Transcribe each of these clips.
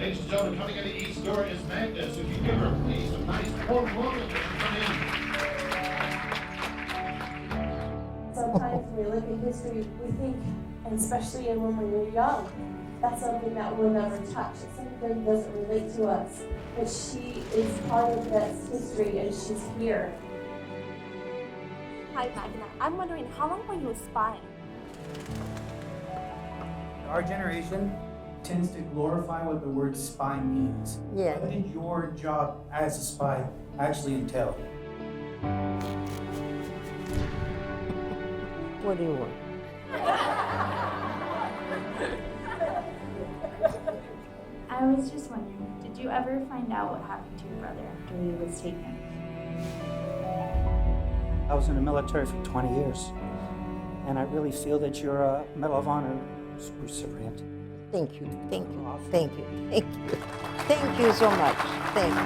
Ladies and gentlemen, coming in the east door is Magda, so if you give her, please, a nice warm welcome to come in. Sometimes when we look at history, we think, and especially when we're young, that's something that we'll never touch. It's something that doesn't relate to us. But she is part of that history, and she's here. Hi, Magda. I'm wondering, how long were you spying? Our generation tends to glorify what the word spy means. Yeah. What did your job as a spy actually entail? What do you want? I was just wondering, did you ever find out what happened to your brother after he was taken? I was in the military for 20 years, and I really feel that you're a Medal of Honor recipient. Thank you, thank you, thank you, thank you. Thank you so much. Thank you.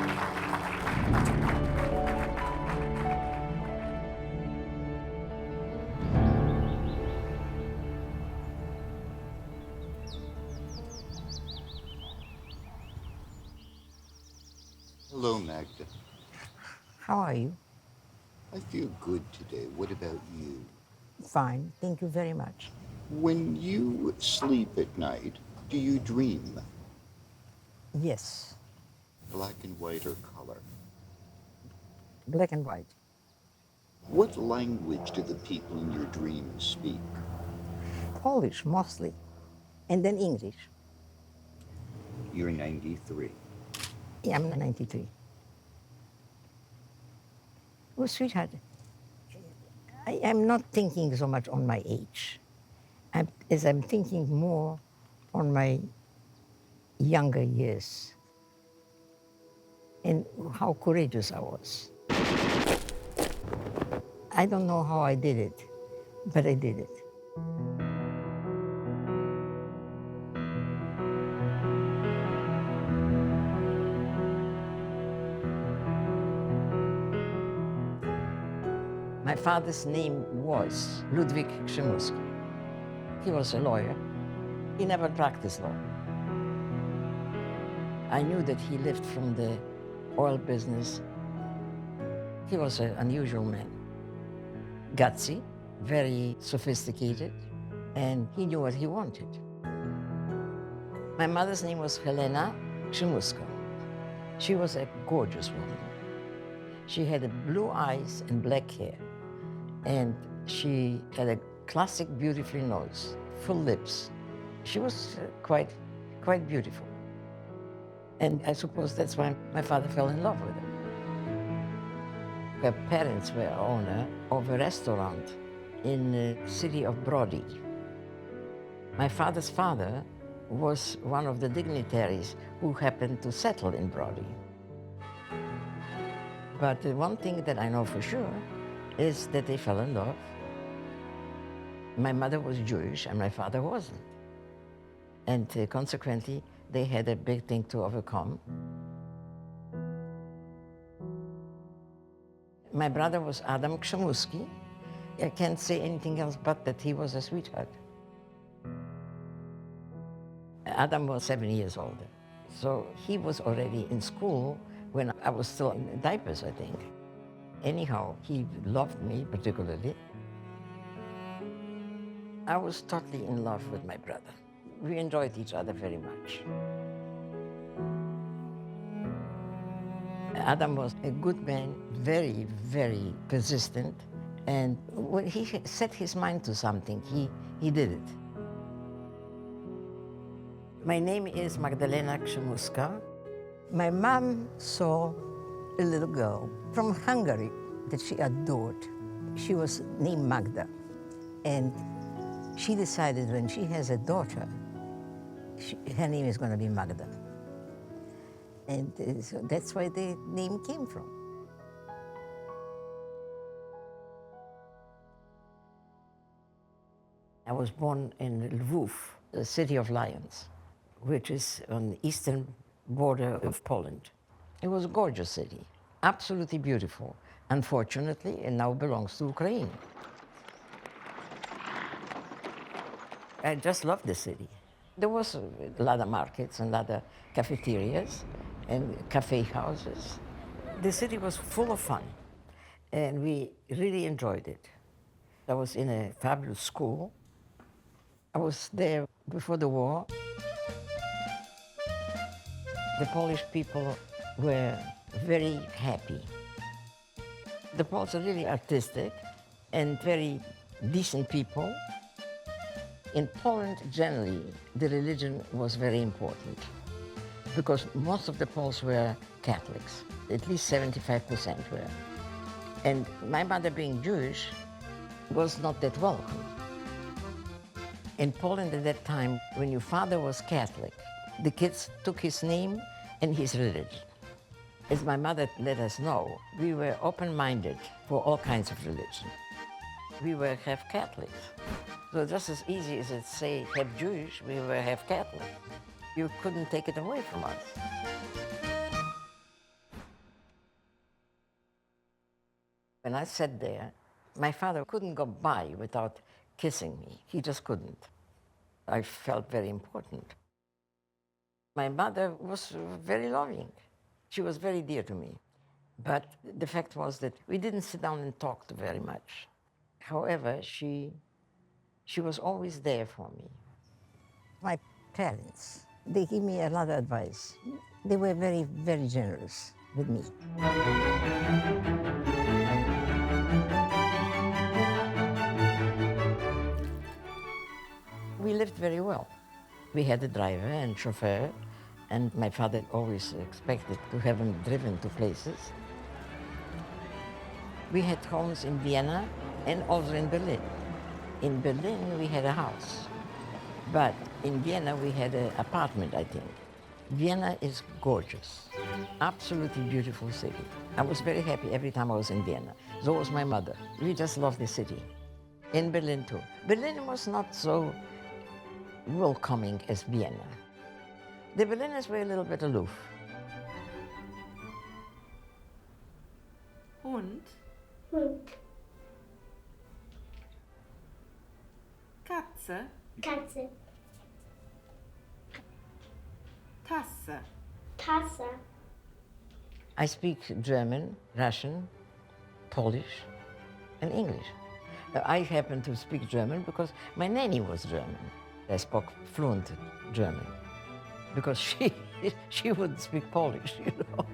Hello, Magda. How are you? I feel good today. What about you? Fine, thank you very much. When you sleep at night, do you dream? Yes, Black and white or color? black and white. What language do the people in your dreams speak? Polish mostly, and then English. You're 93. Yeah, I'm 93. Well, sweetheart, I am not thinking so much on my age, as I'm thinking more on my younger years and how courageous I was. I don't know how I did it, but I did it. My father's name was Ludwig Schimuski. He was a lawyer. He never practiced law. I knew that he lived from the oil business. He was an unusual man. Gutsy, very sophisticated, and he knew what he wanted. My mother's name was Helena Schimuska. She was a gorgeous woman. She had blue eyes and black hair, and she had a classic, beautiful nose, full lips. She was quite beautiful. And I suppose that's why my father fell in love with her. Her parents were owner of a restaurant in the city of Brody. My father's father was one of the dignitaries who happened to settle in Brody. But the one thing that I know for sure is that they fell in love. My mother was Jewish and my father wasn't. And consequently, they had a big thing to overcome. My brother was Adam Schimuski. I can't say anything else but that he was a sweetheart. Adam was 7 years older. So he was already in school when I was still in diapers, I think. Anyhow, he loved me particularly. I was totally in love with my brother. We enjoyed each other very much. Adam was a good man, very, very persistent. And when he set his mind to something, he did it. My name is Magdalena Schimuska. My mom saw a little girl from Hungary that she adored. She was named Magda. And she decided when she has a daughter, her name is going to be Magda. And so that's where the name came from. I was born in Lwów, the city of lions, which is on the eastern border of Poland. It was a gorgeous city, absolutely beautiful. Unfortunately, it now belongs to Ukraine. I just love the city. There was a lot of markets and a lot of cafeterias and cafe houses. The city was full of fun, and we really enjoyed it. I was in a fabulous school. I was there before the war. The Polish people were very happy. The Poles are really artistic and very decent people. In Poland, generally, the religion was very important because most of the Poles were Catholics, at least 75% were. And my mother, being Jewish, was not that welcome. In Poland at that time, when your father was Catholic, the kids took his name and his religion. As my mother let us know, we were open-minded for all kinds of religion. We were half Catholics. So just as easy as it say half Jewish, we were half Catholic. You couldn't take it away from us. When I sat there, my father couldn't go by without kissing me. He just couldn't. I felt very important. My mother was very loving. She was very dear to me. But the fact was that we didn't sit down and talk very much. However, she was always there for me. My parents, they gave me a lot of advice. They were very, very generous with me. We lived very well. We had a driver and chauffeur, and my father always expected to have him driven to places. We had homes in Vienna and also in Berlin. In Berlin, we had a house, but in Vienna, we had an apartment, I think. Vienna is gorgeous, absolutely beautiful city. I was very happy every time I was in Vienna. So was my mother. We just loved the city. In Berlin, too. Berlin was not so welcoming as Vienna. The Berliners were a little bit aloof. Hund, Katze, Katze, Tasse. Tasse, I speak German, Russian, Polish, and English. I happen to speak German because my nanny was German. I spoke fluent German because she wouldn't speak Polish, you know.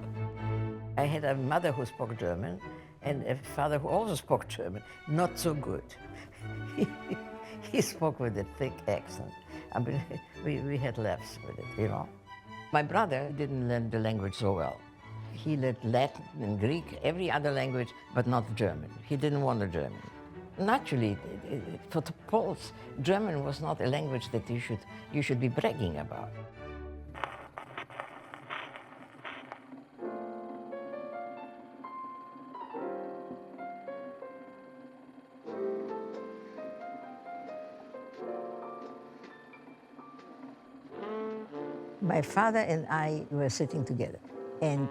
I had a mother who spoke German and a father who also spoke German, not so good. He spoke with a thick accent. I mean, we had laughs with it, you know. My brother didn't learn the language so well. He learned Latin and Greek, every other language, but not German. He didn't want a German. Naturally, for the Poles, German was not a language that you should be bragging about. My father and I were sitting together, and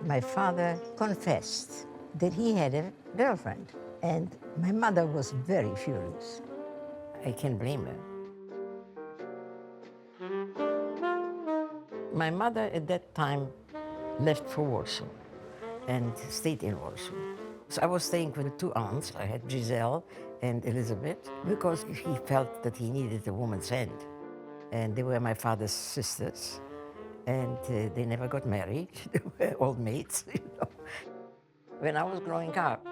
my father confessed that he had a girlfriend, and my mother was very furious. I can't blame her. My mother at that time left for Warsaw and stayed in Warsaw. So I was staying with two aunts. I had Giselle and Elizabeth because he felt that he needed a woman's hand. And they were my father's sisters, and they never got married. They were old maids, you know. When I was growing up,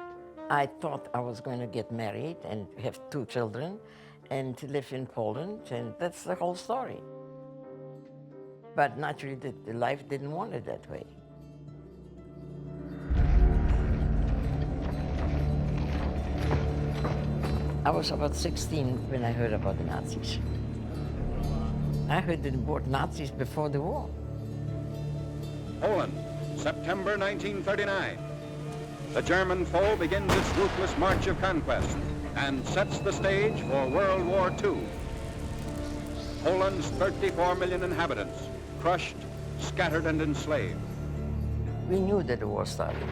I thought I was going to get married and have 2 children and live in Poland, and that's the whole story. But naturally, the life didn't want it that way. I was about 16 when I heard about the Nazis. I heard the word Nazis before the war. Poland, September 1939. The German foe begins its ruthless march of conquest and sets the stage for World War II. Poland's 34 million inhabitants, crushed, scattered, and enslaved. We knew that the war started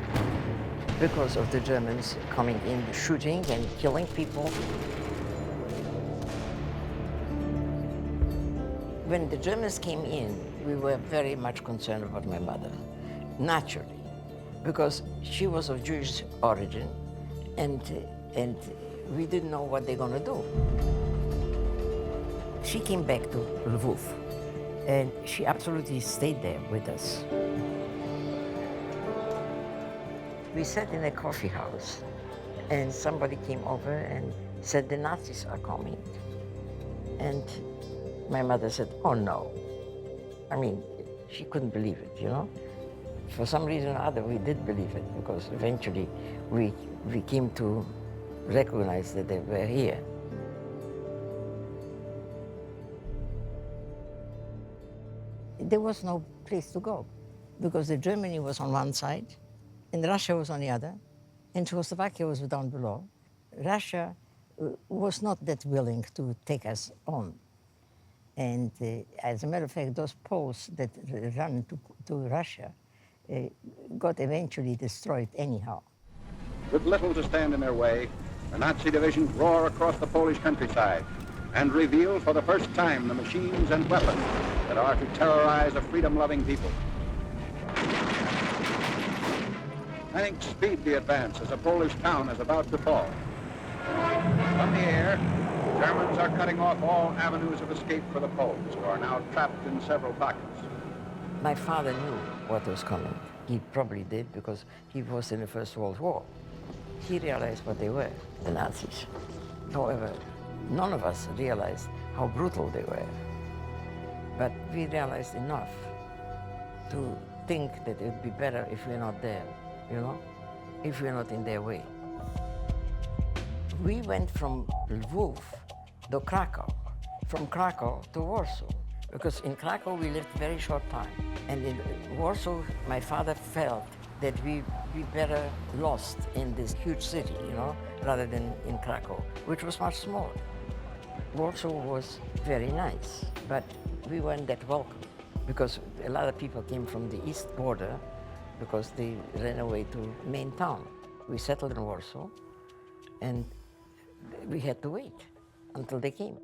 because of the Germans coming in, shooting and killing people. When the Germans came in, we were very much concerned about my mother, naturally, because she was of Jewish origin, and we didn't know what they're going to do. She came back to Lviv, and she absolutely stayed there with us. We sat in a coffee house, and somebody came over and said, the Nazis are coming. And my mother said, oh no. I mean, she couldn't believe it, you know? For some reason or other, we did believe it, because eventually we came to recognize that they were here. There was no place to go, because Germany was on one side, and Russia was on the other, and Czechoslovakia was down below. Russia was not that willing to take us on. And as a matter of fact, those Poles that ran to Russia got eventually destroyed anyhow. With little to stand in their way, the Nazi divisions roar across the Polish countryside and reveal for the first time the machines and weapons that are to terrorize a freedom-loving people. Tanks speed the advance as a Polish town is about to fall. From the air, Germans are cutting off all avenues of escape for the Poles, who are now trapped in several pockets. My father knew what was coming. He probably did, because he was in the First World War. He realized what they were, the Nazis. However, none of us realized how brutal they were. But we realized enough to think that it would be better if we're not there, you know, if we're not in their way. We went from Lviv to Krakow, from Krakow to Warsaw, because in Krakow we lived a very short time. And in Warsaw, my father felt that we better lost in this huge city, you know, rather than in Krakow, which was much smaller. Warsaw was very nice, but we weren't that welcome, because a lot of people came from the east border because they ran away to main town. We settled in Warsaw, and we had to wait until they came.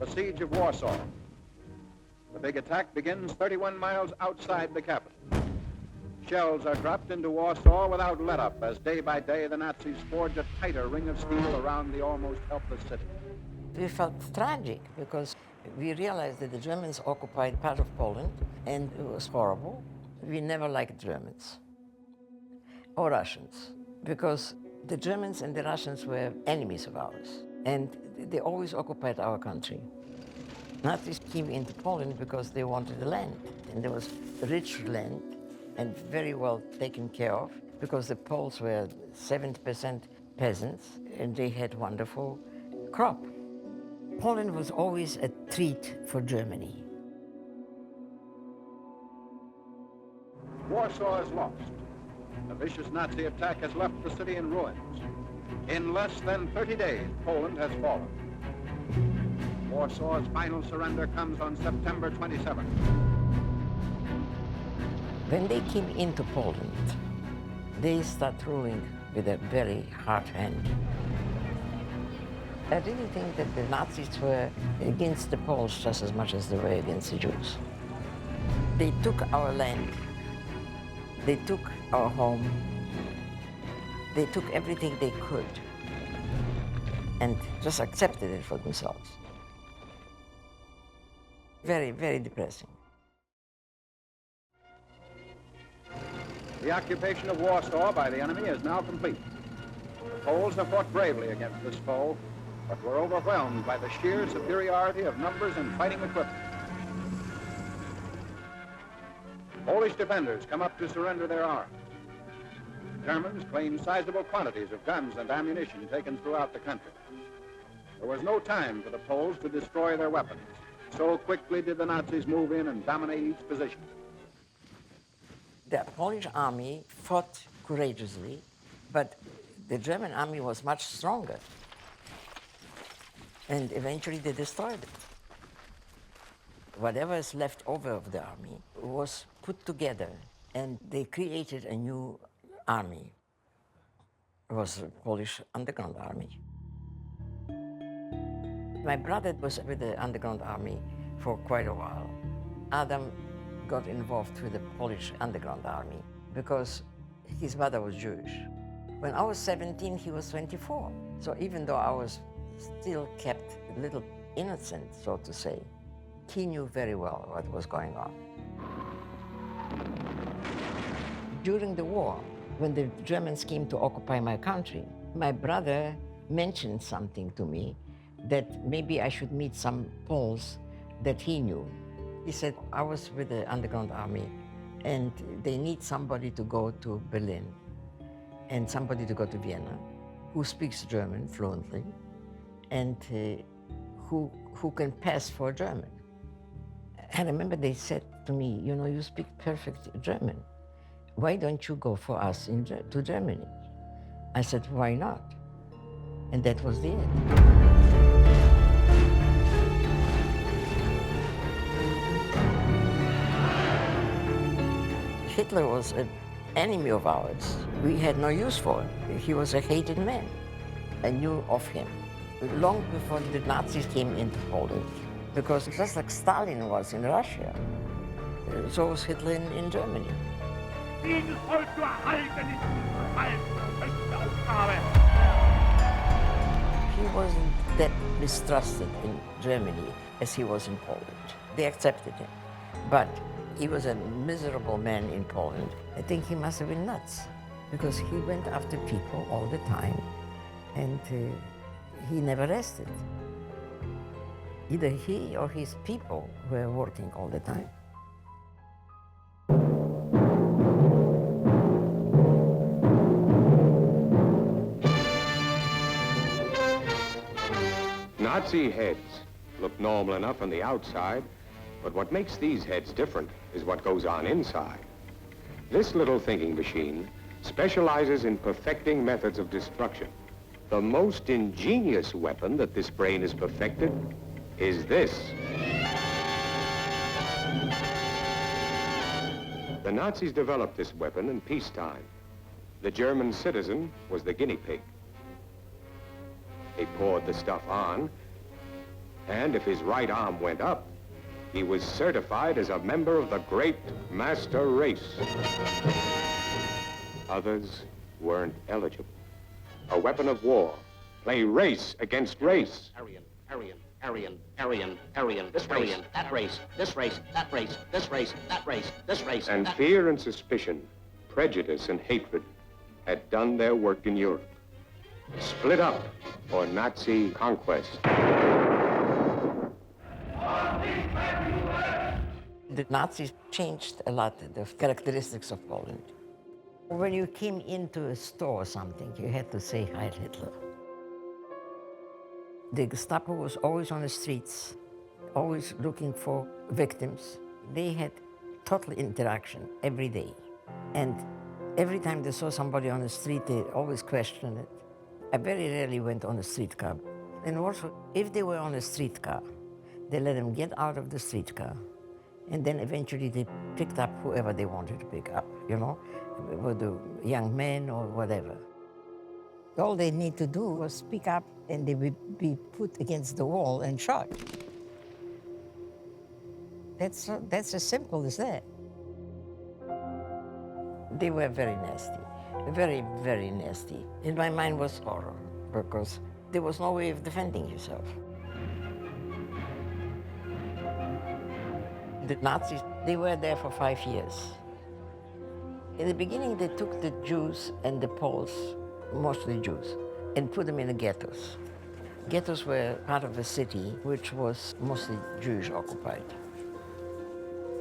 The siege of Warsaw. The big attack begins 31 miles outside the capital. Shells are dropped into Warsaw without let-up as day by day the Nazis forge a tighter ring of steel around the almost helpless city. We felt tragic because we realized that the Germans occupied part of Poland, and it was horrible. We never liked Germans or Russians, because the Germans and the Russians were enemies of ours, and they always occupied our country. Nazis came into Poland because they wanted the land, and there was rich land and very well taken care of, because the Poles were 70% peasants, and they had wonderful crop. Poland was always a treat for Germany. Warsaw is lost. A vicious Nazi attack has left the city in ruins. In less than 30 days, Poland has fallen. Warsaw's final surrender comes on September 27th. When they came into Poland, they start ruling with a very hard hand. I really think that the Nazis were against the Poles just as much as they were against the Jews. They took our land, they took our home, they took everything they could and just accepted it for themselves. Very, very depressing. The occupation of Warsaw by the enemy is now complete. The Poles have fought bravely against this foe, but were overwhelmed by the sheer superiority of numbers and fighting equipment. Polish defenders come up to surrender their arms. Germans claim sizable quantities of guns and ammunition taken throughout the country. There was no time for the Poles to destroy their weapons. So quickly did the Nazis move in and dominate each position. The Polish army fought courageously, but the German army was much stronger. And eventually they destroyed it. Whatever is left over of the army was put together, and they created a new army. It was the Polish underground army. My brother was with the underground army for quite a while. Adam got involved with the Polish underground army because his mother was Jewish. When I was 17, he was 24. So even though I was still kept a little innocent, so to say, he knew very well what was going on. During the war, when the Germans came to occupy my country, my brother mentioned something to me that maybe I should meet some Poles that he knew. He said, I was with the underground army and they need somebody to go to Berlin and somebody to go to Vienna who speaks German fluently and who can pass for German. I remember they said to me, you know, you speak perfect German. Why don't you go for us to Germany? I said, why not? And that was the end. Hitler was an enemy of ours. We had no use for him. He was a hated man. I knew of him long before the Nazis came into Poland, because just like Stalin was in Russia, so was Hitler in Germany. Dieses Volk zu erhalten ist unsere höchste Aufgabe. He wasn't that mistrusted in Germany as he was in Poland. They accepted him. But he was a miserable man in Poland. I think he must have been nuts, because he went after people all the time, and he never rested. Either he or his people were working all the time. Nazi heads look normal enough on the outside, but what makes these heads different is what goes on inside. This little thinking machine specializes in perfecting methods of destruction. The most ingenious weapon that this brain has perfected is this. The Nazis developed this weapon in peacetime. The German citizen was the guinea pig. They poured the stuff on, and if his right arm went up, he was certified as a member of the great master race. Others weren't eligible. A weapon of war. Play race against race. Aryan, this race, that race, this race, that race, this race, that race, this race. And fear and suspicion, prejudice and hatred had done their work in Europe. Split up for Nazi conquest. The Nazis changed a lot the characteristics of Poland. When you came into a store or something, you had to say Heil Hitler. The Gestapo was always on the streets, always looking for victims. They had total interaction every day. And every time they saw somebody on the street, they always questioned it. I very rarely went on a streetcar. And also, if they were on a streetcar, they let them get out of the streetcar, and then eventually they picked up whoever they wanted to pick up, you know, whether young men or whatever. All they need to do was speak up, and they would be put against the wall and shot. That's as simple as that. They were very nasty, very, very nasty. In my mind was horror, because there was no way of defending yourself. The Nazis, they were there for 5 years. In the beginning, they took the Jews and the Poles, mostly Jews, and put them in the ghettos. Ghettos were part of a city which was mostly Jewish occupied.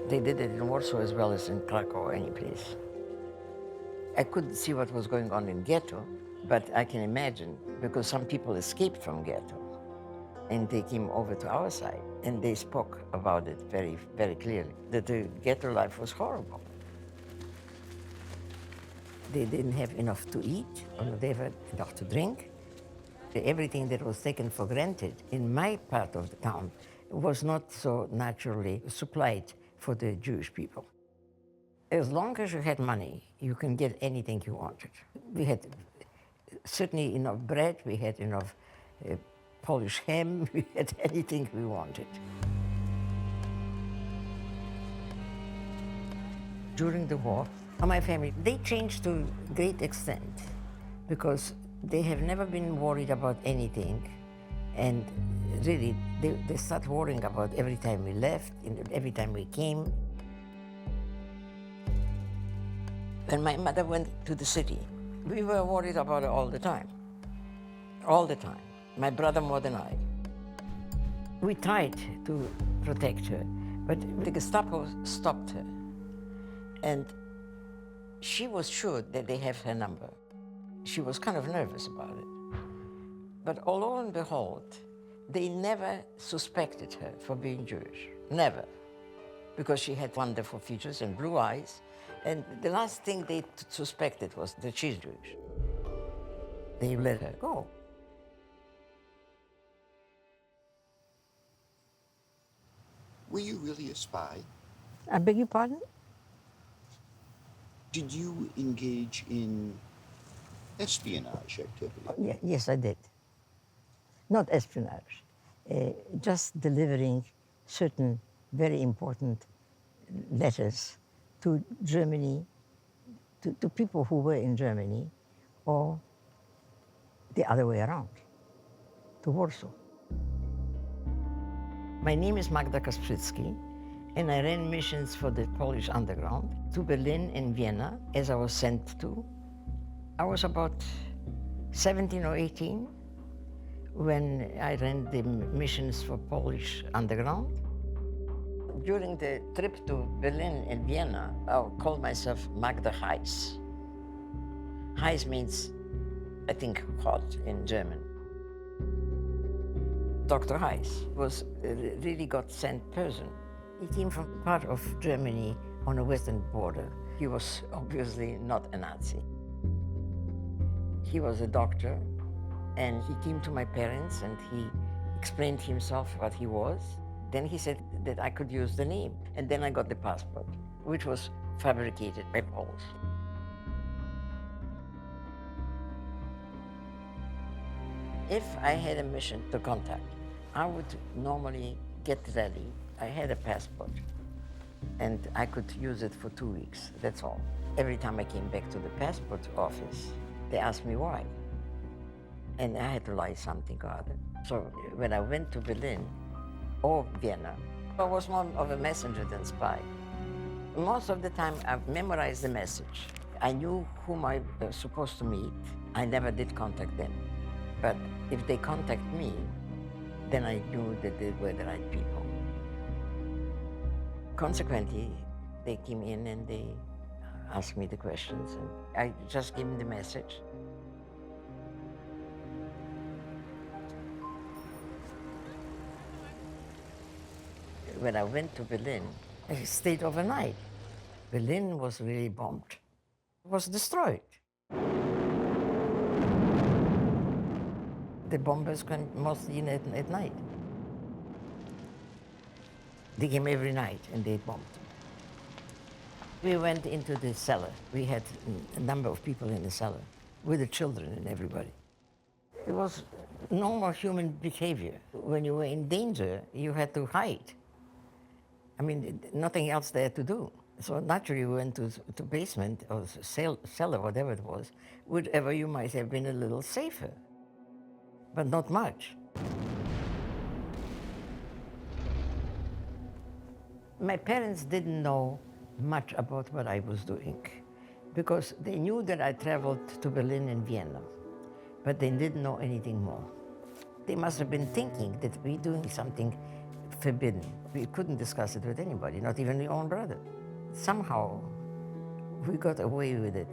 They did it in Warsaw as well as in Krakow or any place. I couldn't see what was going on in ghetto, but I can imagine, because some people escaped from ghetto and they came over to our side, and they spoke about it very, very clearly, that the ghetto life was horrible. They didn't have enough to eat, or they had enough to drink. Everything that was taken for granted in my part of the town was not so naturally supplied for the Jewish people. As long as you had money, you can get anything you wanted. We had certainly enough bread, we had enough Polish ham, we had anything we wanted. During the war, my family, they changed to a great extent because they have never been worried about anything. And really, they start worrying about every time we left, and every time we came. When my mother went to the city, we were worried about her all the time. All the time. My brother more than I. We tried to protect her, but the Gestapo stopped her. And she was sure that they have her number. She was kind of nervous about it. But lo and behold, they never suspected her for being Jewish. Never. Because she had wonderful features and blue eyes. And the last thing they suspected was that she's Jewish. They let her go. Were you really a spy? I beg your pardon? Did you engage in espionage activity? Yes, I did. Not espionage, just delivering certain very important letters to Germany, to people who were in Germany, or the other way around, to Warsaw. My name is Magda Schimuski, and I ran missions for the Polish underground to Berlin and Vienna, as I was sent to. I was about 17 or 18 when I ran the missions for Polish underground. During the trip to Berlin and Vienna, I called myself Magda Heiß. Heiß means, I think, hot in German. Dr. Heiß was a really God-sent person. He came from part of Germany on the western border. He was obviously not a Nazi. He was a doctor, and he came to my parents and he explained himself what he was. Then he said that I could use the name. And then I got the passport, which was fabricated by Poles. If I had a mission to contact, I would normally get ready. I had a passport, and I could use it for 2 weeks, that's all. Every time I came back to the passport office, they asked me why. And I had to lie something or other. So when I went to Berlin or Vienna, I was more of a messenger than spy. Most of the time, I memorized the message. I knew whom I was supposed to meet. I never did contact them. But if they contact me, then I knew that they were the right people. Consequently, they came in and they asked me the questions, and I just gave them the message. When I went to Berlin, I stayed overnight. Berlin was really bombed. It was destroyed. The bombers came mostly in at night. They came every night and they bombed. We went into the cellar. We had a number of people in the cellar with the children and everybody. It was normal human behavior. When you were in danger, you had to hide. I mean, nothing else there to do. So naturally we went to basement or cellar, whatever it was, wherever you might have been a little safer, but not much. My parents didn't know much about what I was doing because they knew that I traveled to Berlin and Vienna, but they didn't know anything more. They must have been thinking that we're doing something forbidden. We couldn't discuss it with anybody, not even your own brother. Somehow, we got away with it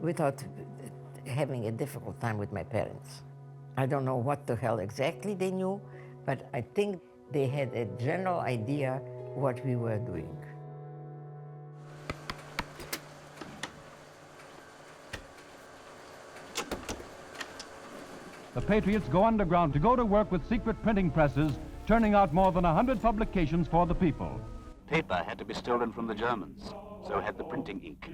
without having a difficult time with my parents. I don't know what the hell exactly they knew, but I think they had a general idea what we were doing. The Patriots go underground to go to work with secret printing presses, turning out more than 100 publications for the people. Paper had to be stolen from the Germans, so had the printing ink.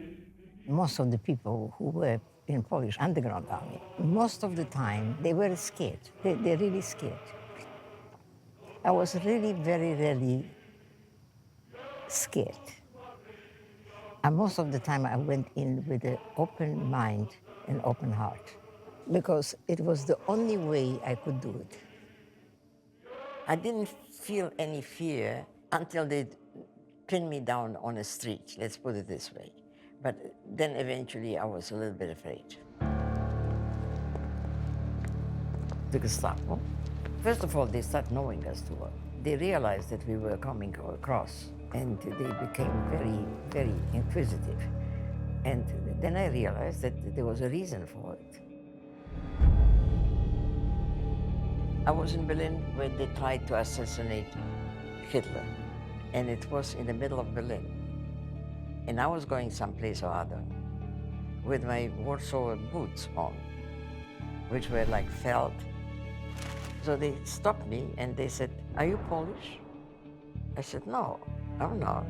Most of the people who were in Polish underground army, most of the time they were scared. They're really scared. I was really very rarely scared. And most of the time I went in with an open mind and open heart, because it was the only way I could do it. I didn't feel any fear until they pinned me down on a street, let's put it this way. But then eventually I was a little bit afraid. The Gestapo, first of all, they started knowing us too well. They realized that we were coming across, and they became very, very inquisitive. And then I realized that there was a reason for it. I was in Berlin when they tried to assassinate Hitler, and it was in the middle of Berlin. And I was going someplace or other with my Warsaw boots on, which were like felt. So they stopped me and they said, "Are you Polish?" I said, "No, I'm not."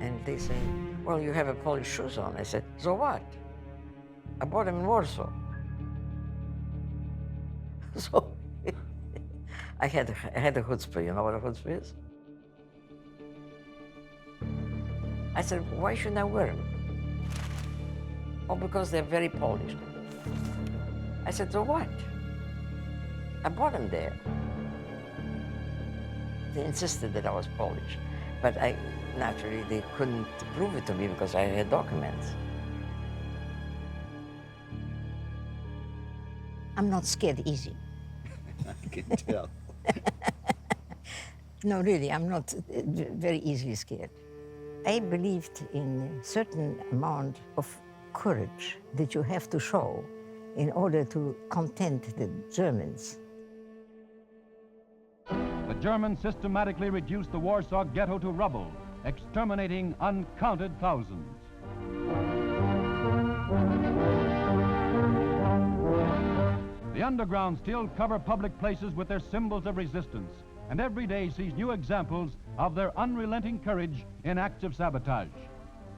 And they said, "Well, you have a Polish shoes on." I said, "So what? I bought them in Warsaw." So I had a chutzpah. You know what a chutzpah is? I said, "Why shouldn't I wear them?" "Oh, because they're very Polish." I said, "So what? I bought them there." They insisted that I was Polish, but naturally they couldn't prove it to me because I had documents. I'm not scared easy. I can tell. No, really, I'm not very easily scared. I believed in a certain amount of courage that you have to show in order to content the Germans. The Germans systematically reduced the Warsaw Ghetto to rubble, exterminating uncounted thousands. The underground still cover public places with their symbols of resistance, and every day sees new examples of their unrelenting courage in acts of sabotage.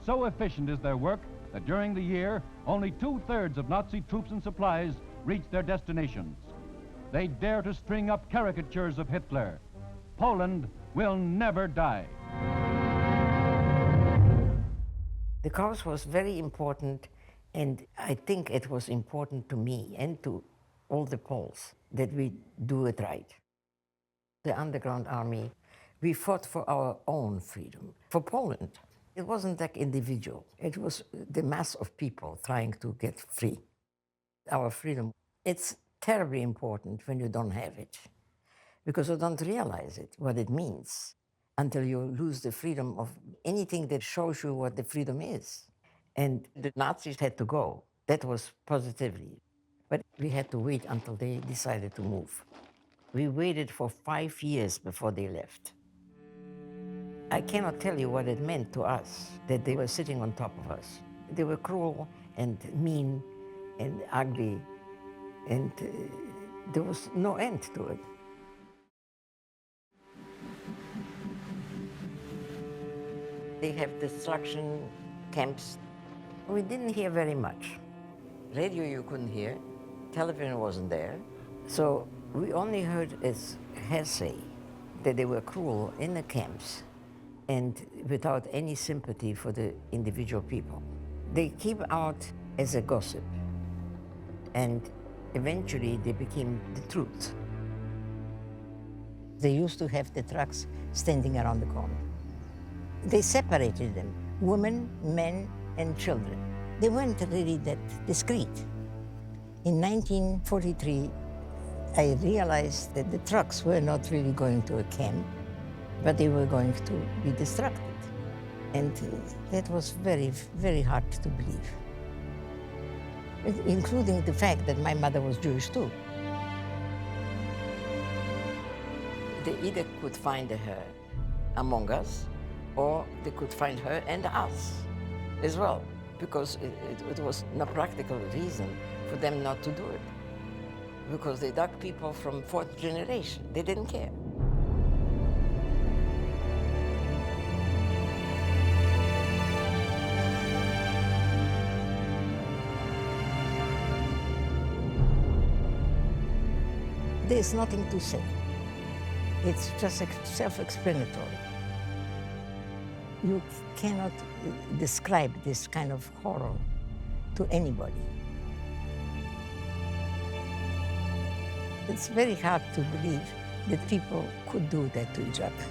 So efficient is their work that during the year, only 2/3 of Nazi troops and supplies reach their destinations. They dare to string up caricatures of Hitler. Poland will never die. The cause was very important, and I think it was important to me and to all the Poles that we do it right. The underground army, we fought for our own freedom, for Poland. It wasn't like individual. It was the mass of people trying to get free. Our freedom, it's terribly important when you don't have it, because you don't realize it, what it means, until you lose the freedom of anything that shows you what the freedom is. And the Nazis had to go. That was positively. But we had to wait until they decided to move. We waited for 5 years before they left. I cannot tell you what it meant to us that they were sitting on top of us. They were cruel and mean and ugly, and there was no end to it. They have destruction camps. We didn't hear very much. Radio you couldn't hear, television wasn't there, so we only heard as hearsay that they were cruel in the camps and without any sympathy for the individual people. They came out as a gossip, and eventually they became the truth. They used to have the trucks standing around the corner. They separated them, women, men, and children. They weren't really that discreet. In 1943, I realized that the trucks were not really going to a camp, but they were going to be destructed. And that was very, very hard to believe, including the fact that my mother was Jewish too. They either could find her among us, or they could find her and us as well, because it was no practical reason for them not to do it, because they dug people from 4th generation. They didn't care. There's nothing to say. It's just self-explanatory. You cannot describe this kind of horror to anybody. It's very hard to believe that people could do that to each other.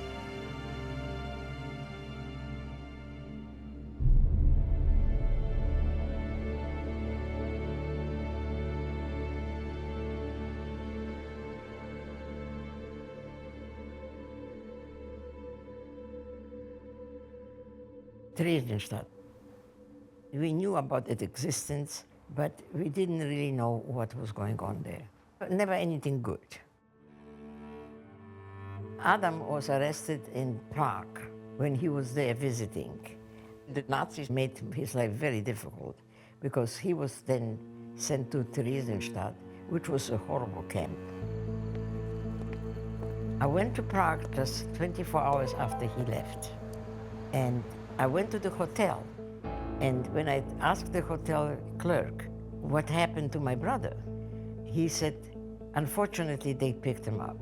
Theresienstadt. We knew about its existence, but we didn't really know what was going on there. Never anything good. Adam was arrested in Prague when he was there visiting. The Nazis made his life very difficult because he was then sent to Theresienstadt, which was a horrible camp. I went to Prague just 24 hours after he left. And I went to the hotel, and when I asked the hotel clerk what happened to my brother, he said, unfortunately, they picked him up.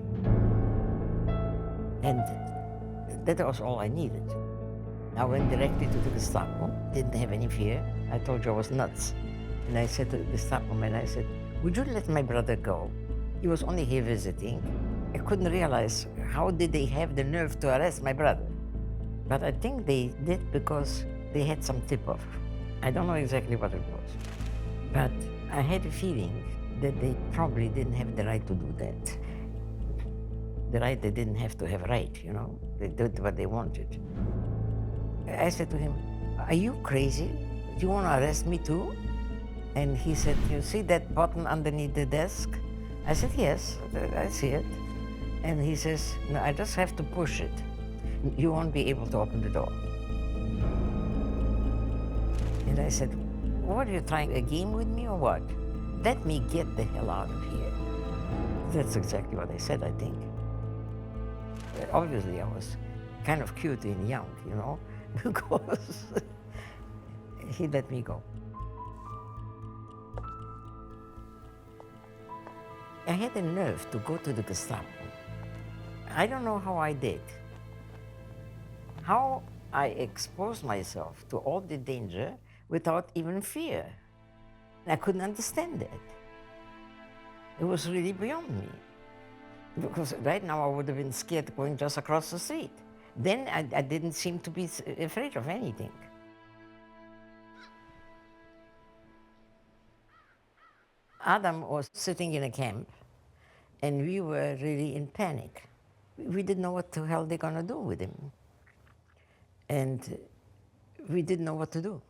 And that was all I needed. I went directly to the Gestapo, didn't have any fear. I told you I was nuts. And I said to the Gestapo man, I said, would you let my brother go? He was only here visiting. I couldn't realize how did they have the nerve to arrest my brother. But I think they did because they had some tip-off. I don't know exactly what it was. But I had a feeling that they probably didn't have the right to do that. The right they didn't have to have right, you know? They did what they wanted. I said to him, are you crazy? Do you want to arrest me too? And he said, you see that button underneath the desk? I said, yes, I see it. And he says, no, I just have to push it. You won't be able to open the door. And I said, what, are you trying a game with me or what? Let me get the hell out of here. That's exactly what I said, I think. Obviously, I was kind of cute and young, you know, because he let me go. I had the nerve to go to the Gestapo. I don't know how I did. How I exposed myself to all the danger without even fear. I couldn't understand that. It was really beyond me. Because right now I would have been scared going just across the street. Then I didn't seem to be afraid of anything. Adam was sitting in a camp, and we were really in panic. We didn't know what the hell they're gonna do with him. And we didn't know what to do.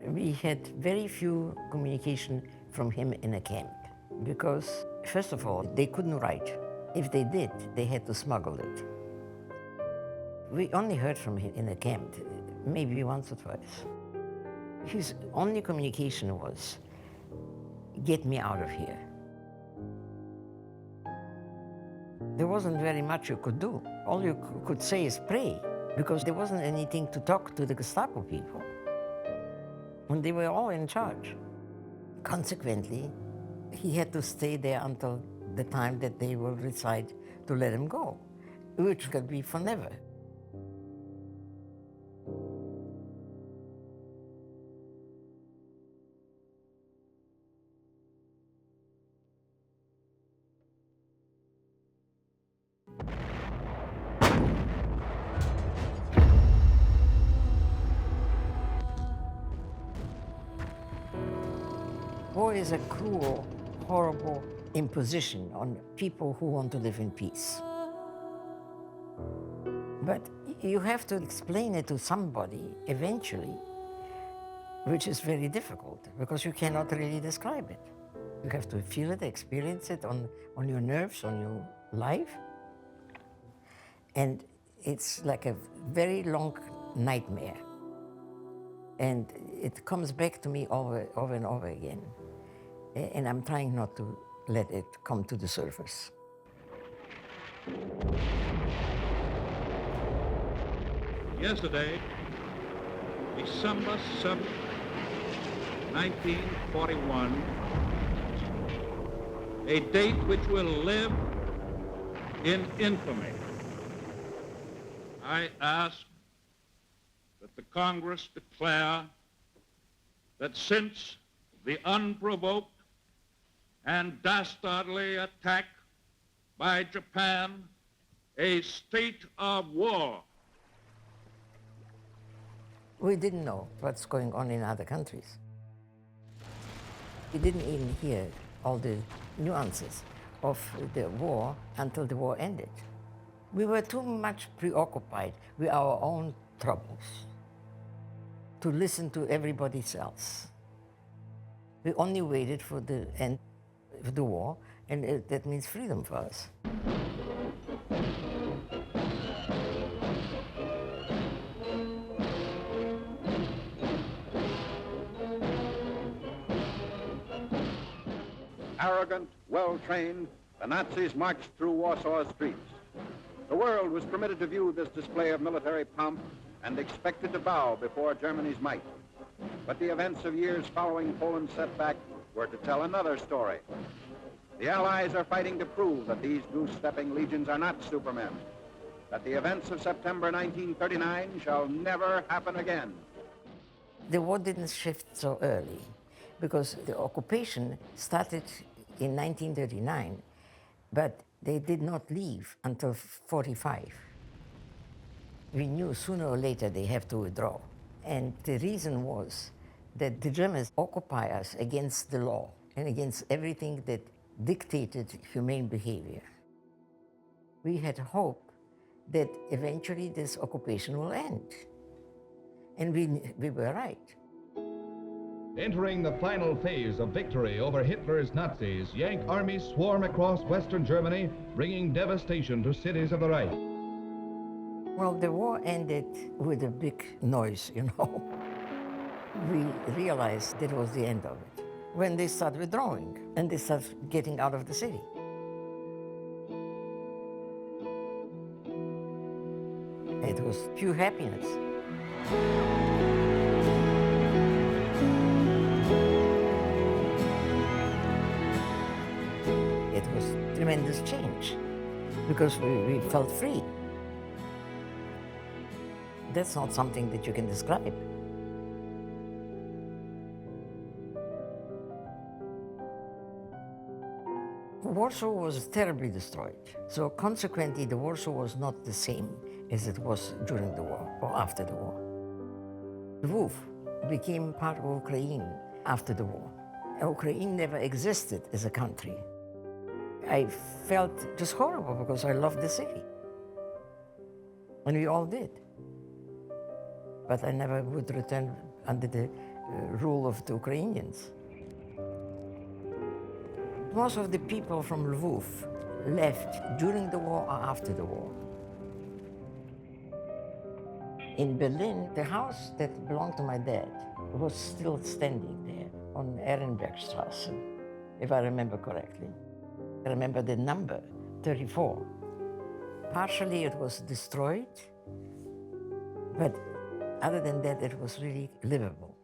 We had very few communication from him in a camp because, first of all, they couldn't write. If they did, they had to smuggle it. We only heard from him in a camp, maybe once or twice. His only communication was, get me out of here. There wasn't very much you could do. All you could say is pray, because there wasn't anything to talk to the Gestapo people. And they were all in charge. Consequently, he had to stay there until the time that they will decide to let him go, which could be for never. War is a cruel, horrible imposition on people who want to live in peace. But you have to explain it to somebody eventually, which is very difficult because you cannot really describe it. You have to feel it, experience it on your nerves, on your life. And it's like a very long nightmare. And it comes back to me over and over again. And I'm trying not to let it come to the surface. Yesterday, December 7th, 1941, a date which will live in infamy. I ask that the Congress declare that since the unprovoked and dastardly attack by Japan, a state of war. We didn't know what's going on in other countries. We didn't even hear all the nuances of the war until the war ended. We were too much preoccupied with our own troubles to listen to everybody else. We only waited for the end of the war, and that means freedom for us. Arrogant, well-trained, the Nazis marched through Warsaw's streets. The world was permitted to view this display of military pomp and expected to bow before Germany's might. But the events of years following Poland's setback were to tell another story. The Allies are fighting to prove that these goose-stepping legions are not supermen, that the events of September 1939 shall never happen again. The war didn't shift so early because the occupation started in 1939, but they did not leave until 1945. We knew sooner or later they have to withdraw. And the reason was that the Germans occupy us against the law and against everything that dictated humane behavior. We had hope that eventually this occupation will end. And we were right. Entering the final phase of victory over Hitler's Nazis, Yank armies swarm across Western Germany, bringing devastation to cities of the Reich. Well, the war ended with a big noise, you know. We realized that was the end of it when they started withdrawing and they started getting out of the city. It was pure happiness. It was tremendous change because we felt free. That's not something that you can describe. Warsaw was terribly destroyed. So consequently, the Warsaw was not the same as it was during the war or after the war. Lviv became part of Ukraine after the war. Ukraine never existed as a country. I felt just horrible because I loved the city. And we all did. But I never would return under the rule of the Ukrainians. Most of the people from Lviv left during the war or after the war. In Berlin, the house that belonged to my dad was still standing there on Ehrenbergstrasse, if I remember correctly. I remember the number, 34. Partially it was destroyed, but other than that, it was really livable.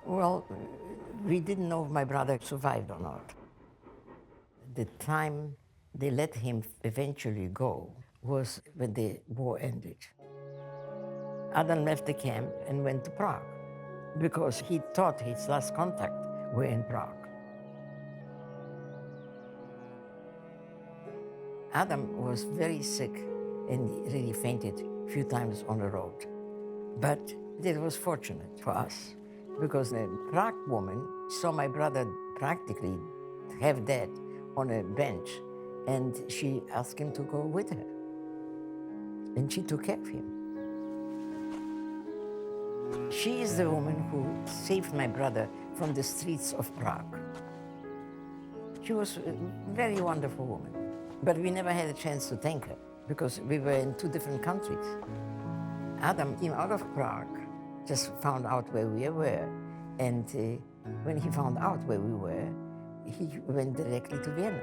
Well, we didn't know if my brother survived or not. The time they let him eventually go was when the war ended. Adam left the camp and went to Prague because he thought his last contact were in Prague. Adam was very sick and really fainted a few times on the road. But it was fortunate for us because a Prague woman saw my brother practically half dead on a bench, and she asked him to go with her. And she took care of him. She is the woman who saved my brother from the streets of Prague. She was a very wonderful woman, but we never had a chance to thank her because we were in two different countries. Adam came out of Prague, just found out where we were, and when he found out where we were, he went directly to Vienna.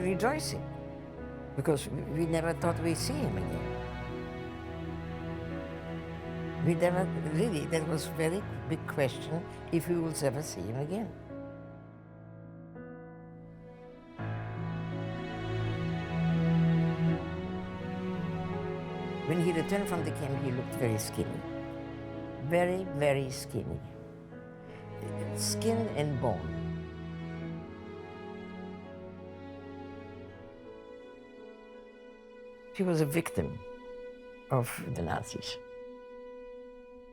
rejoicing because we never thought we'd see him again. We never, really, that was a very big question if we will ever see him again. When he returned from the camp, he looked very skinny. Very, very skinny. Skin and bone. He was a victim of the Nazis.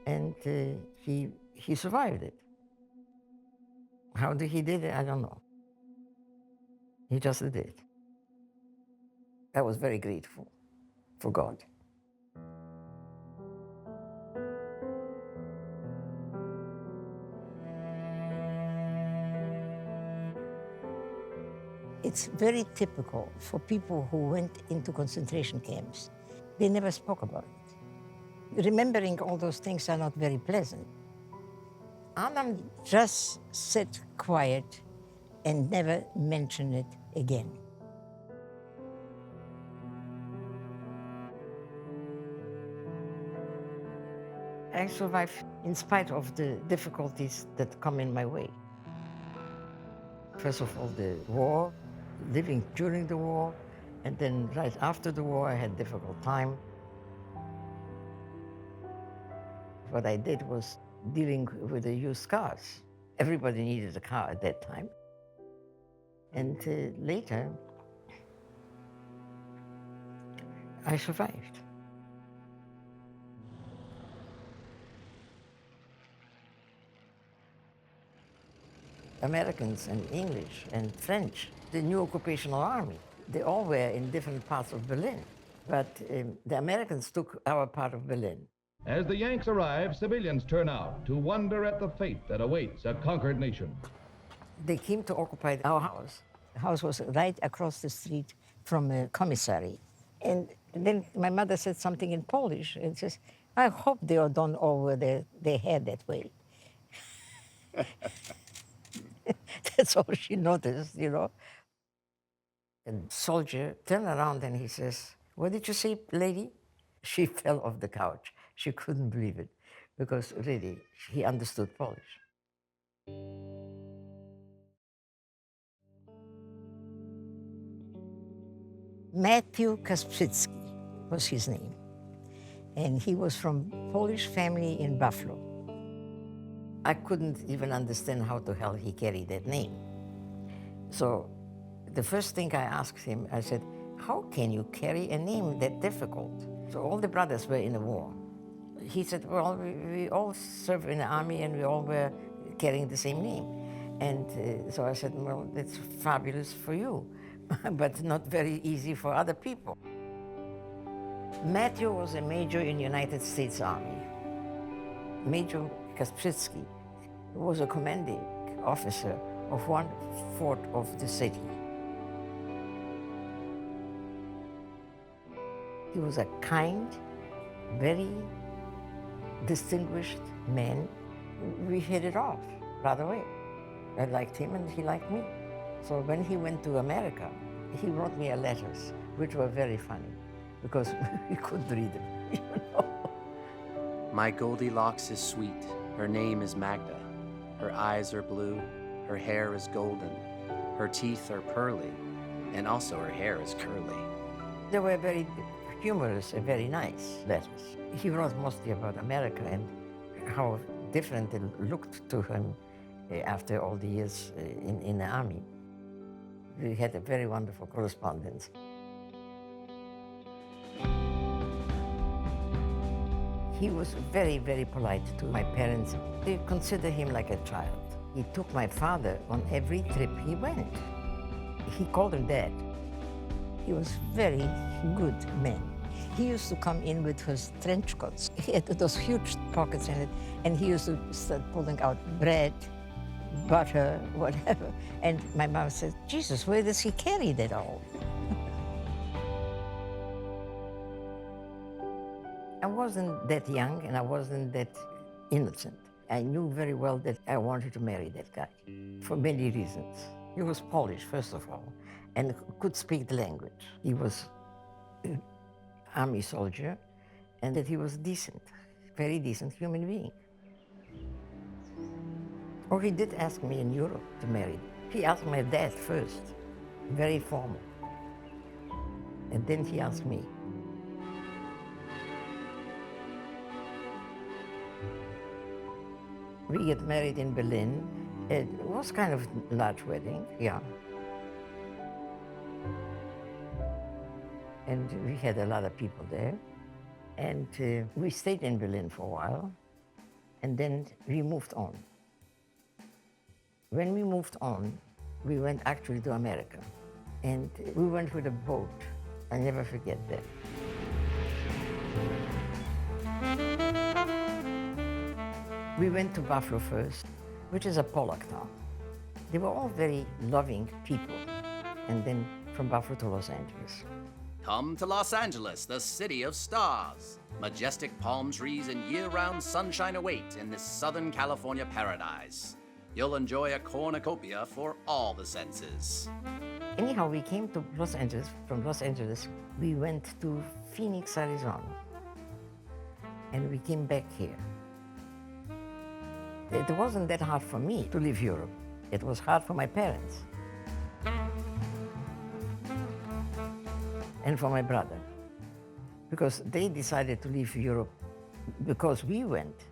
And he survived it. How he did it, I don't know. He just did it. I was very grateful for God. It's very typical for people who went into concentration camps. They never spoke about it. Remembering all those things are not very pleasant. Adam just sat quiet and never mentioned it again. I survived in spite of the difficulties that come in my way. First of all, the war, living during the war, and then right after the war, I had a difficult time. What I did was dealing with the used cars. Everybody needed a car at that time. And later, I survived. Americans and English and French, the new occupational army, they all were in different parts of Berlin. But the Americans took our part of Berlin. As the Yanks arrive, civilians turn out to wonder at the fate that awaits a conquered nation. They came to occupy our house. The house was right across the street from a commissary. And then my mother said something in Polish and says, I hope they are done over their hair that way. That's all she noticed, you know. And soldier turned around and he says, what did you say, lady? She fell off the couch. She couldn't believe it because really, he understood Polish. Matthew Kasprzycki was his name. And he was from Polish family in Buffalo. I couldn't even understand how the hell he carried that name. So the first thing I asked him, I said, how can you carry a name that difficult? So all the brothers were in the war. He said, well, we all served in the army and we all were carrying the same name. And so I said, well, that's fabulous for you, but not very easy for other people. Matthew was a major in the United States Army. Major Kasprzycki was a commanding officer of 1/4 of the city. He was a kind, very distinguished man. We hit it off right away. I liked him and he liked me. So when he went to America, he wrote me letters, which were very funny because we couldn't read them, you know. My Goldilocks is sweet. Her name is Magda. Her eyes are blue. Her hair is golden. Her teeth are pearly. And also her hair is curly. They were very humorous and very nice letters. He wrote mostly about America and how different it looked to him after all the years in the army. We had a very wonderful correspondence. He was very, very polite to my parents. They considered him like a child. He took my father on every trip he went. He called him Dad. He was very good man. He used to come in with his trench coats. He had those huge pockets in it, and he used to start pulling out bread, butter, whatever. And my mom said, Jesus, where does he carry that all? I wasn't that young and I wasn't that innocent. I knew very well that I wanted to marry that guy for many reasons. He was Polish, first of all, and could speak the language. He was an army soldier, and that he was decent, very decent human being. Or he did ask me in Europe to marry. He asked my dad first, very formal. And then he asked me. We get married in Berlin. It was kind of a large wedding, yeah. And we had a lot of people there. And we stayed in Berlin for a while, and then we moved on. When we moved on, we went actually to America. And we went with a boat. I never forget that. We went to Buffalo first, which is a Pollock town. They were all very loving people. And then from Buffalo to Los Angeles. Come to Los Angeles, the city of stars. Majestic palm trees and year-round sunshine await in this Southern California paradise. You'll enjoy a cornucopia for all the senses. Anyhow, we came to Los Angeles. From Los Angeles, we went to Phoenix, Arizona. And we came back here. It wasn't that hard for me to leave Europe. It was hard for my parents. And for my brother. Because they decided to leave Europe because we went.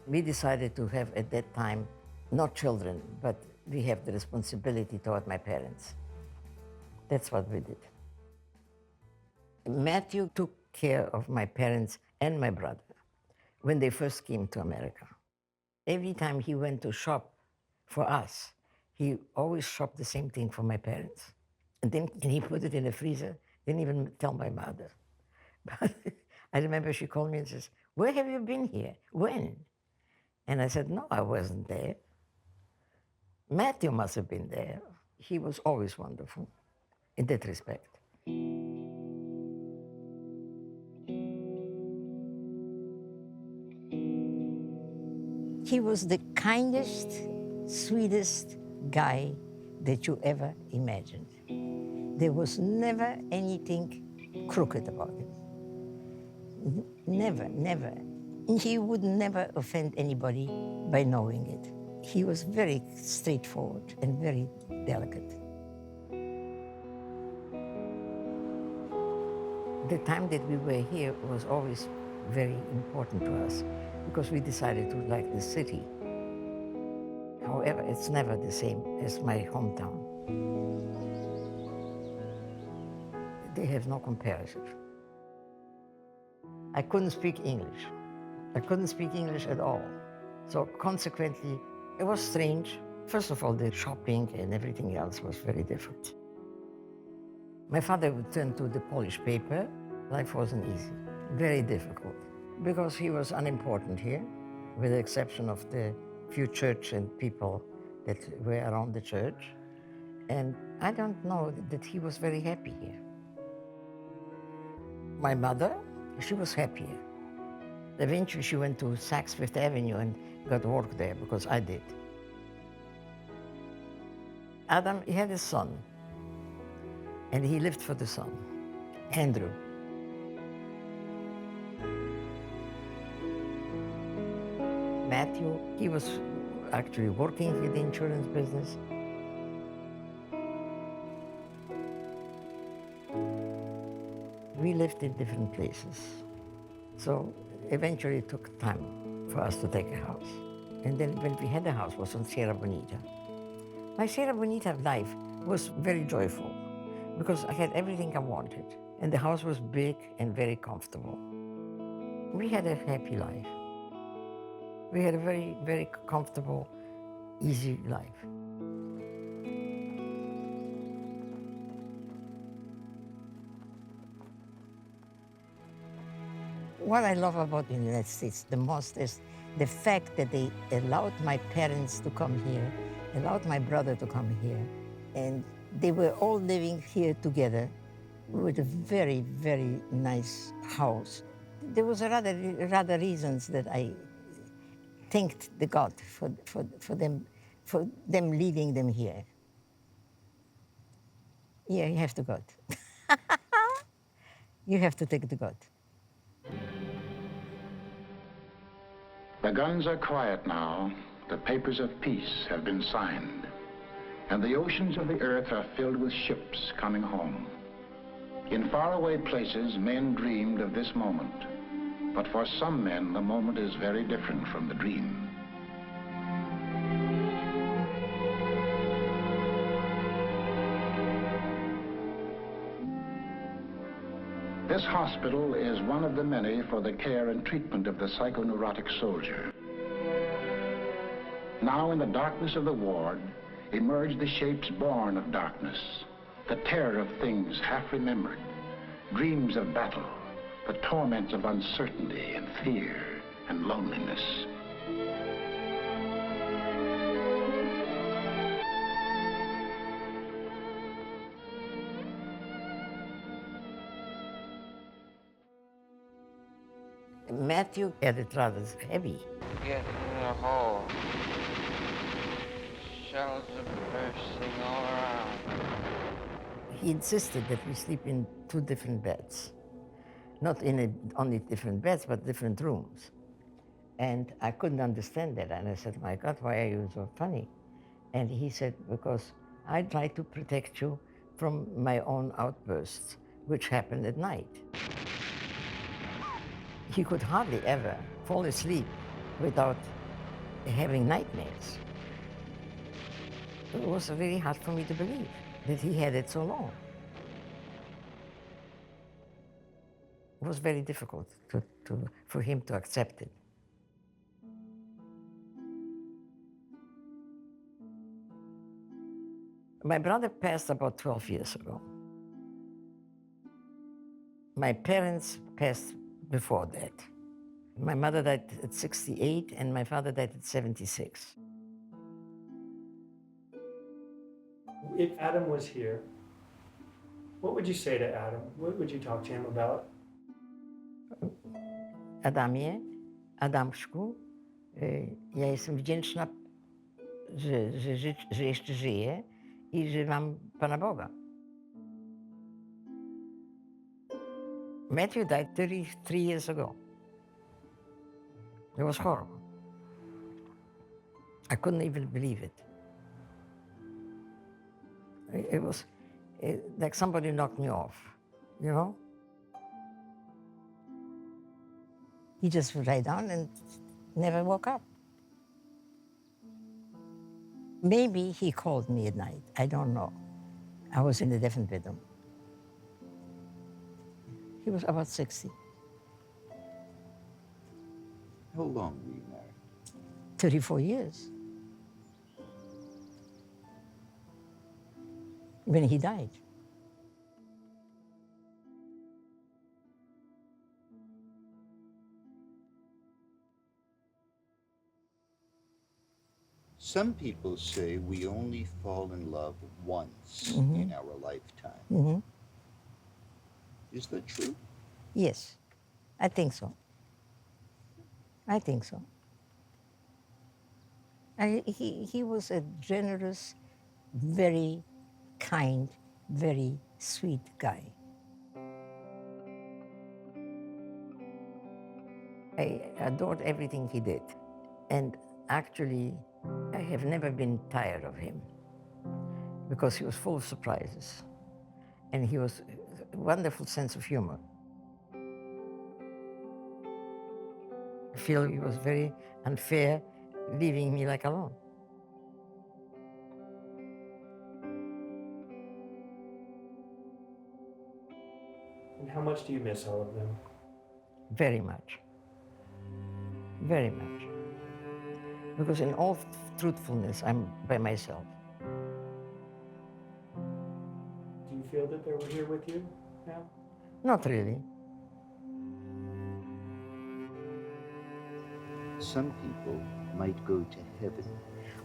We decided to have, at that time, not children, but we have the responsibility toward my parents. That's what we did. Matthew took care of my parents and my brother when they first came to America. Every time he went to shop for us, he always shopped the same thing for my parents. And then he put it in the freezer, didn't even tell my mother. But I remember she called me and says, "Where have you been here? When?" And I said, "No, I wasn't there. Matthew must have been there." He was always wonderful in that respect. He was the kindest, sweetest guy that you ever imagined. There was never anything crooked about him. Never, never. He would never offend anybody by knowing it. He was very straightforward and very delicate. The time that we were here was always very important to us because we decided to like the city. However, it's never the same as my hometown. They have no comparison. I couldn't speak English. I couldn't speak English at all. So consequently, it was strange. First of all, the shopping and everything else was very different. My father would turn to the Polish paper. Life wasn't easy, very difficult, because he was unimportant here, with the exception of the few church and people that were around the church. And I don't know that he was very happy here. My mother, she was happier. Eventually she went to Saks Fifth Avenue and got work there because I did. Adam, he had a son, and he lived for the son, Andrew. Matthew, he was actually working in the insurance business. We lived in different places. So eventually it took time for us to take a house. And then when we had a house, it was on Sierra Bonita. My Sierra Bonita life was very joyful because I had everything I wanted. And the house was big and very comfortable. We had a happy life. We had a very, very comfortable, easy life. What I love about the United States the most is the fact that they allowed my parents to come here, allowed my brother to come here, and they were all living here together with a very, very nice house. There was rather reasons that I thanked the God for them leaving them here. Yeah, you have to go. You have to take the goat. The guns are quiet now. The papers of peace have been signed. And the oceans of the earth are filled with ships coming home. In faraway places, men dreamed of this moment. But for some men, the moment is very different from the dream. This hospital is one of the many for the care and treatment of the psychoneurotic soldier. Now in the darkness of the ward emerge the shapes born of darkness, the terror of things half remembered, dreams of battle, the torments of uncertainty and fear and loneliness. Matthew had it rather heavy. Get in a hole. Shells are bursting all around. He insisted that we sleep in 2 different beds. Not in only different beds, but different rooms. And I couldn't understand that. And I said, my God, why are you so funny? And he said, because I try to protect you from my own outbursts, which happened at night. He could hardly ever fall asleep without having nightmares. It was really hard for me to believe that he had it so long. It was very difficult for him to accept it. My brother passed about 12 years ago. My parents passed before that. My mother died at 68 and my father died at 76. If Adam was here, what would you say to Adam? What would you talk to him about? Adamie, Adamczku, ja jestem wdzięczna, że jeszcze żyję i że mam Pana Boga. Matthew died 33 years ago. It was horrible. I couldn't even believe it. It was like somebody knocked me off, you know? He just lay down and never woke up. Maybe he called me at night, I don't know. I was in a different bedroom. He was about 60. How long were you married? 34 years. When he died. Some people say we only fall in love once in our lifetime. Mm-hmm. Is that true? Yes, I think so. I think so. He was a generous, very kind, very sweet guy. I adored everything he did. And actually, I have never been tired of him because he was full of surprises. And he was a wonderful sense of humor. I feel he was very unfair leaving me like alone. And how much do you miss all of them? Very much. Very much. Because in all truthfulness, I'm by myself. Do you feel that they were here with you now? Not really. Some people might go to heaven.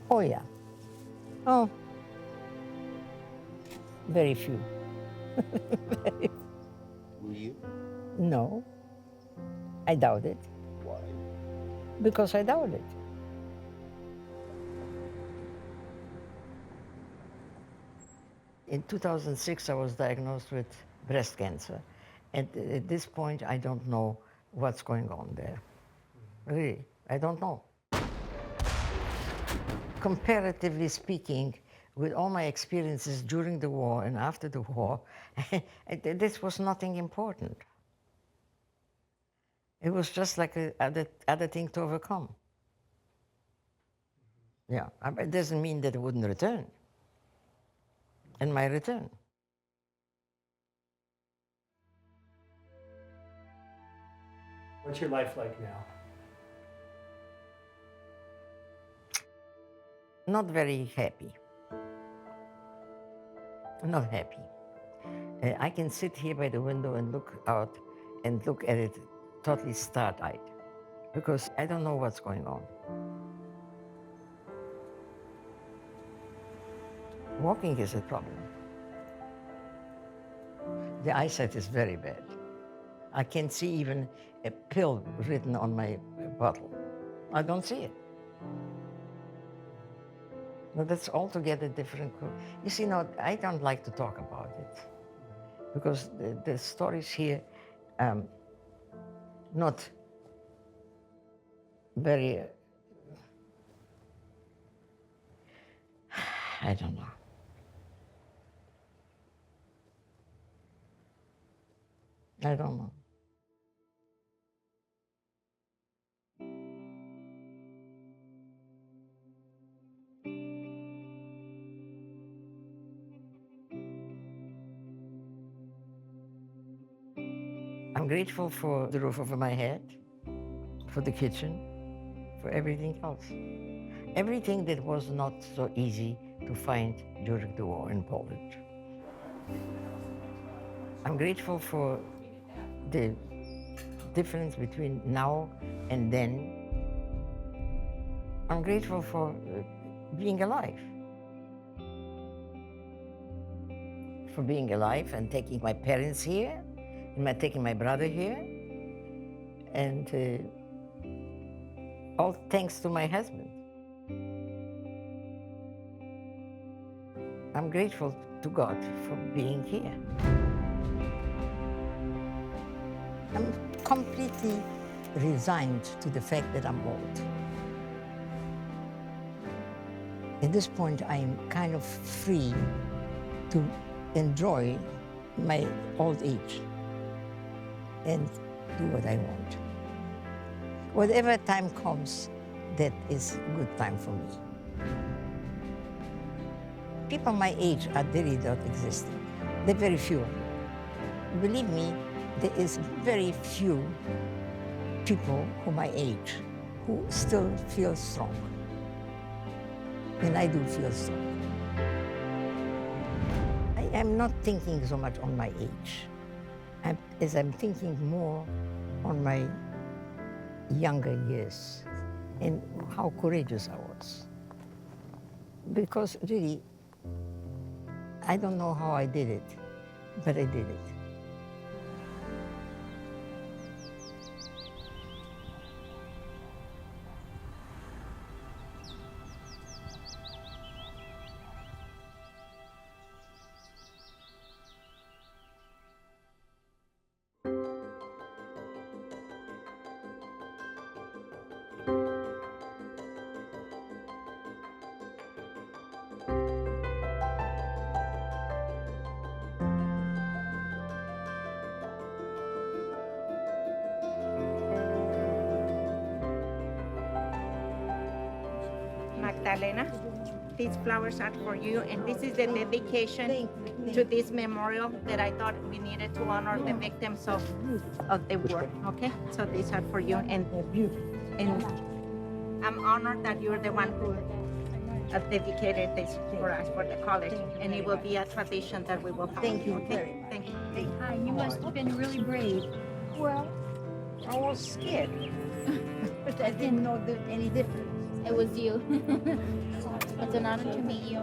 Oh, yeah. Oh, very few. Very few. Will you? No, I doubt it. Why? Because I doubt it. In 2006, I was diagnosed with breast cancer. And at this point, I don't know what's going on there. Really, I don't know. Comparatively speaking, with all my experiences during the war and after the war, this was nothing important. It was just like other thing to overcome. Yeah, it doesn't mean that it wouldn't return. And my return. What's your life like now? Not very happy. Not happy. I can sit here by the window and look out and look at it totally stark-eyed because I don't know what's going on. Walking is a problem. The eyesight is very bad. I can't see even a pill written on my bottle. I don't see it. No, that's altogether different. You see, no, I don't like to talk about it because the stories here, not very, I don't know. I don't know. I'm grateful for the roof over my head, for the kitchen, for everything else. Everything that was not so easy to find during the war in Poland. I'm grateful for the difference between now and then. I'm grateful for being alive. For being alive and taking my parents here, and taking my brother here, and all thanks to my husband. I'm grateful to God for being here. I'm completely resigned to the fact that I'm old. At this point, I'm kind of free to enjoy my old age and do what I want. Whatever time comes, that is a good time for me. People my age are really not existing. They're very few. Believe me, there is very few people who my age who still feel strong. And I do feel strong. I am not thinking so much on my age. As I'm thinking more on my younger years and how courageous I was. Because really, I don't know how I did it, but I did it. Magdalena, these flowers are for you, and this is the dedication to this memorial that I thought we needed to honor the victims of the war, okay? So these are for you, and I'm honored that you're the one who dedicated this for us, for the college, and it will be a tradition that we will have. Thank you. Okay? Thank you. Hi, you must have been really brave. Well, I was scared, but I didn't know any difference. It was you. It's an honor to meet you.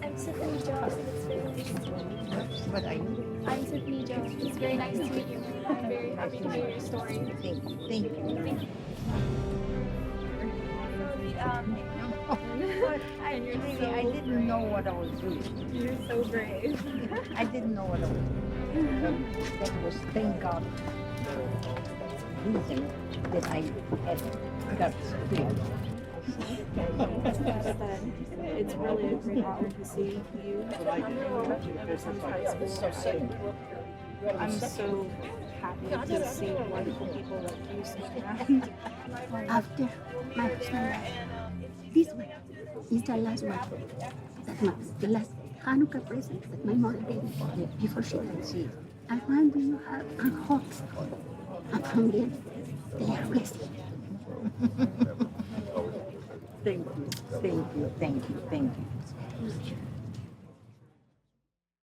I'm Tiffany Jones. What are you? I'm Tiffany Jones. It's very nice to meet you. I'm very happy to hear your story. Thank you. Thank you. Thank you. I didn't know what I was doing. You're so brave. I didn't know what I was doing. And that was, thank God, the reason that I had guts to do it. It's really a great honor to see you ever since high school. I'm so happy to see wonderful people like you sitting around. After my husband died, this one is the last one. The last Hanukkah present that my mother gave me before she died. And when do you have a hope? And from them, they are blessed. Thank you, thank you, thank you, thank you.